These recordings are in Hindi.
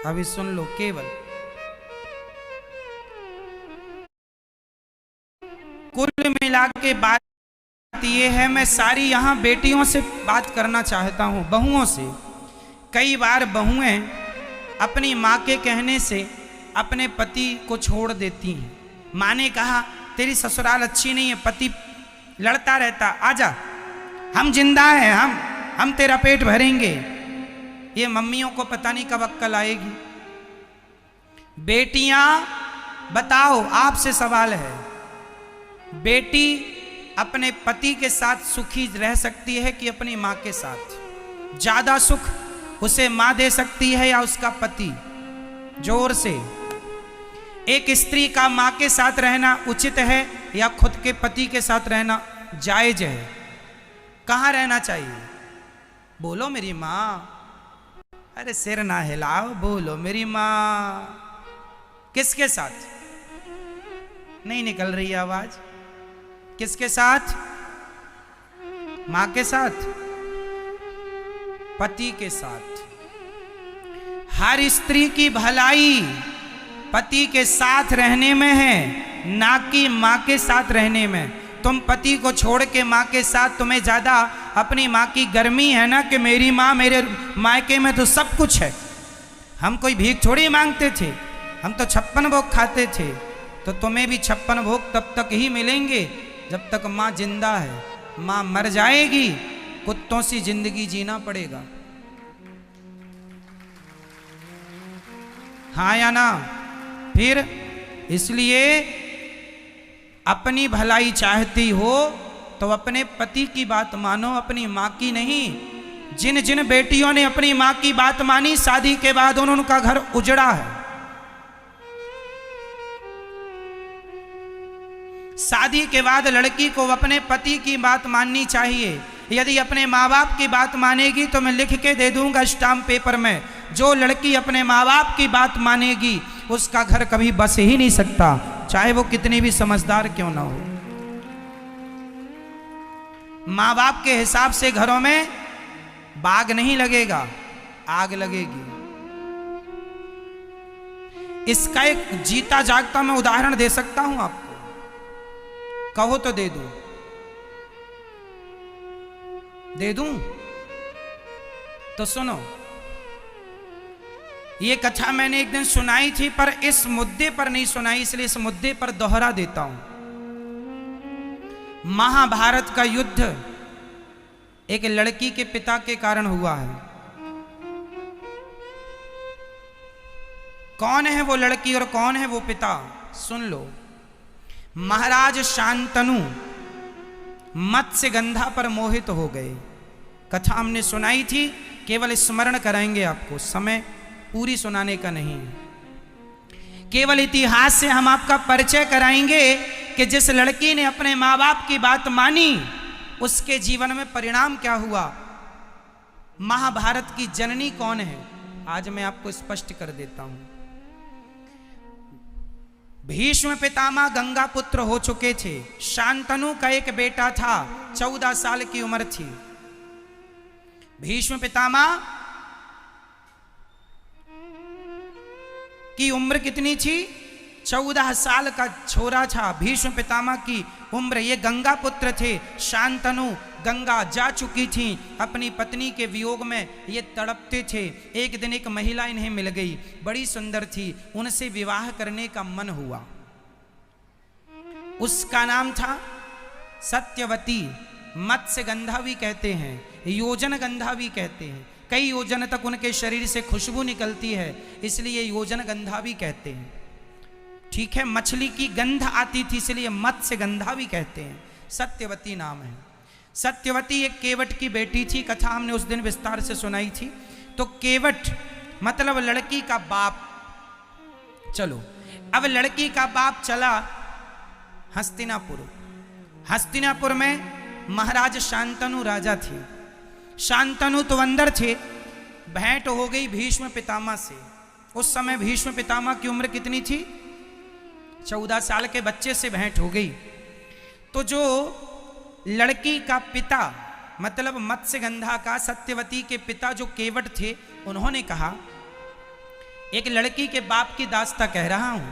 अभी सुन लो। केवल कुल मिला के बात ये है, मैं सारी यहाँ बेटियों से बात करना चाहता हूँ, बहुओं से। कई बार बहुएं अपनी माँ के कहने से अपने पति को छोड़ देती हैं। माँ ने कहा तेरी ससुराल अच्छी नहीं है, पति लड़ता रहता, आजा हम जिंदा हैं, हम तेरा पेट भरेंगे। ये मम्मियों को पता नहीं कब अक्ल आएगी। बेटियां बताओ, आपसे सवाल है, बेटी अपने पति के साथ सुखी रह सकती है कि अपनी मां के साथ? ज्यादा सुख उसे मां दे सकती है या उसका पति? जोर से। एक स्त्री का मां के साथ रहना उचित है या खुद के पति के साथ रहना जायज है? कहां रहना चाहिए? बोलो मेरी मां। अरे सिर ना हिलाओ, बोलो मेरी मां। किसके साथ? नहीं निकल रही आवाज। किसके साथ? मां के साथ, पति के साथ। हर स्त्री की भलाई पति के साथ रहने में है, ना कि मां के साथ रहने में। तुम पति को छोड़ के मां के साथ, तुम्हें ज्यादा अपनी मां की गर्मी है ना कि मेरी मां, मेरे मायके में तो सब कुछ है। हम कोई भीख थोड़ी मांगते थे, हम तो 56 भोग खाते थे। तो तुम्हें भी 56 भोग तब तक ही मिलेंगे जब तक मां जिंदा है। मां मर जाएगी, कुत्तों सी जिंदगी जीना पड़ेगा। हाँ या ना? फिर इसलिए अपनी भलाई चाहती हो तो अपने पति की बात मानो, अपनी मां की नहीं। जिन जिन बेटियों ने अपनी मां की बात मानी, शादी के बाद उनका घर उजड़ा है। शादी के बाद लड़की को अपने पति की बात माननी चाहिए। यदि अपने माँ बाप की बात मानेगी तो मैं लिख के दे दूंगा स्टाम्प पेपर में, जो लड़की अपने माँ बाप की बात मानेगी उसका घर कभी बस ही नहीं सकता, चाहे वो कितनी भी समझदार क्यों ना हो। माँ बाप के हिसाब से घरों में बाग नहीं लगेगा, आग लगेगी। इसका एक जीता जागता मैं उदाहरण दे सकता हूं आपको, कहो तो दे दूं? दे दूं? तो सुनो, ये कथा मैंने एक दिन सुनाई थी, पर इस मुद्दे पर नहीं सुनाई, इसलिए इस मुद्दे पर दोहरा देता हूं। महाभारत का युद्ध एक लड़की के पिता के कारण हुआ है। कौन है वो लड़की और कौन है वो पिता? सुन लो। महाराज शांतनु मत्स्यगंधा पर मोहित हो गए। कथा हमने सुनाई थी, केवल स्मरण कराएंगे आपको, समय पूरी सुनाने का नहीं है। केवल इतिहास से हम आपका परिचय कराएंगे कि जिस लड़की ने अपने माँ बाप की बात मानी उसके जीवन में परिणाम क्या हुआ। महाभारत की जननी कौन है आज मैं आपको स्पष्ट कर देता हूं। भीष्म पितामह गंगा पुत्र हो चुके थे। शांतनु का एक बेटा था, 14 साल की उम्र थी। भीष्म पितामह की उम्र कितनी थी? 14 साल का छोरा था भीष्म पितामह की उम्र। ये गंगा पुत्र थे। शांतनु गंगा जा चुकी थी, अपनी पत्नी के वियोग में ये तड़पते थे। एक दिन एक महिला इन्हें मिल गई, बड़ी सुंदर थी, उनसे विवाह करने का मन हुआ। उसका नाम था सत्यवती। मत्स्यगंधा भी कहते हैं, योजन गंधा भी कहते हैं। कई योजन तक उनके शरीर से खुशबू निकलती है, इसलिए योजन गंधा भी कहते हैं। ठीक है, मछली की गंध आती थी इसलिए मत्स्यगंधा भी कहते हैं। सत्यवती नाम है। सत्यवती एक केवट की बेटी थी, कथा हमने उस दिन विस्तार से सुनाई थी। तो केवट मतलब लड़की का बाप। चलो, अब लड़की का बाप चला हस्तिनापुर। हस्तिनापुर में महाराज शांतनु राजा थे। शांतनु तो अंदर थे। भेंट हो गई भीष्म पितामह से। उस समय भीष्म पितामह की उम्र कितनी थी? 14 साल के बच्चे से भेंट हो गई। तो जो लड़की का पिता मतलब मत्स्यगंधा का, सत्यवती के पिता जो केवट थे, उन्होंने कहा एक लड़की के बाप की दास्ता कह रहा हूं।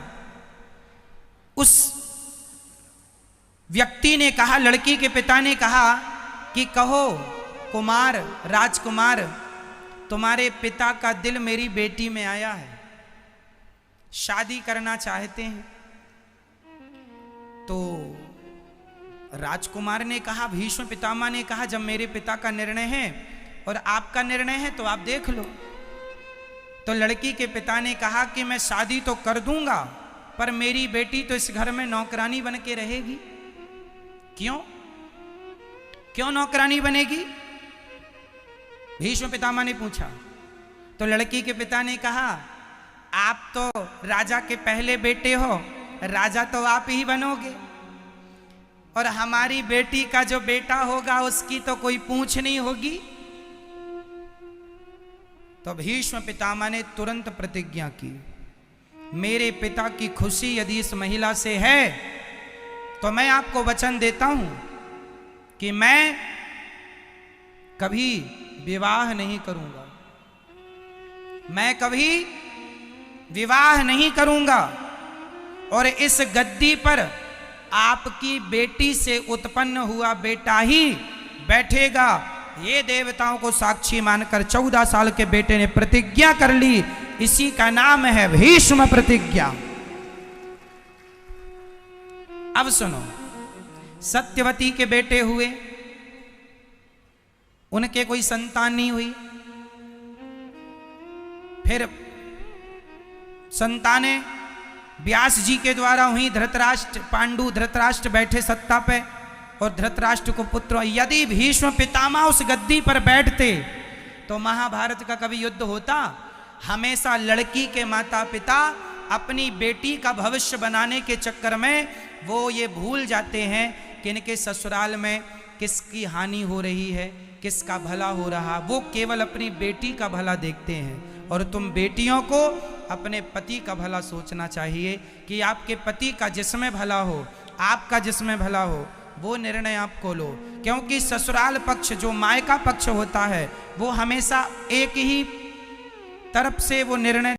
उस व्यक्ति ने कहा, लड़की के पिता ने कहा कि कहो कुमार, राजकुमार, तुम्हारे पिता का दिल मेरी बेटी में आया है, शादी करना चाहते हैं। तो राजकुमार ने कहा, भीष्म पितामह ने कहा, जब मेरे पिता का निर्णय है और आपका निर्णय है तो आप देख लो। तो लड़की के पिता ने कहा कि मैं शादी तो कर दूंगा, पर मेरी बेटी तो इस घर में नौकरानी बन के रहेगी। क्यों क्यों नौकरानी बनेगी? भीष्म पितामह ने पूछा। तो लड़की के पिता ने कहा, आप तो राजा के पहले बेटे हो, राजा तो आप ही बनोगे, और हमारी बेटी का जो बेटा होगा उसकी तो कोई पूछ नहीं होगी। तो भीष्म पितामह ने तुरंत प्रतिज्ञा की, मेरे पिता की खुशी यदि इस महिला से है तो मैं आपको वचन देता हूं कि मैं कभी विवाह नहीं करूंगा, मैं कभी विवाह नहीं करूंगा, और इस गद्दी पर आपकी बेटी से उत्पन्न हुआ बेटा ही बैठेगा। ये देवताओं को साक्षी मानकर 14 साल के बेटे ने प्रतिज्ञा कर ली। इसी का नाम है भीष्म प्रतिज्ञा। अब सुनो, सत्यवती के बेटे हुए, उनके कोई संतान नहीं हुई। फिर संतानें व्यास जी के द्वारा हुई। धृतराष्ट्र, पांडु धृतराष्ट्र बैठे सत्ता पे और धृतराष्ट्र को पुत्र। यदि भीष्म पितामह उस गद्दी पर बैठते तो महाभारत का कभी युद्ध होता? हमेशा लड़की के माता पिता अपनी बेटी का भविष्य बनाने के चक्कर में वो ये भूल जाते हैं कि इनके ससुराल में किसकी हानि हो रही है, किसका भला हो रहा। वो केवल अपनी बेटी का भला देखते हैं। और तुम बेटियों को अपने पति का भला सोचना चाहिए कि आपके पति का जिसमें भला हो, आपका जिसमें भला हो, वो निर्णय आपको लो। क्योंकि ससुराल पक्ष, जो मायका पक्ष होता है, वो हमेशा एक ही तरफ से वो निर्णय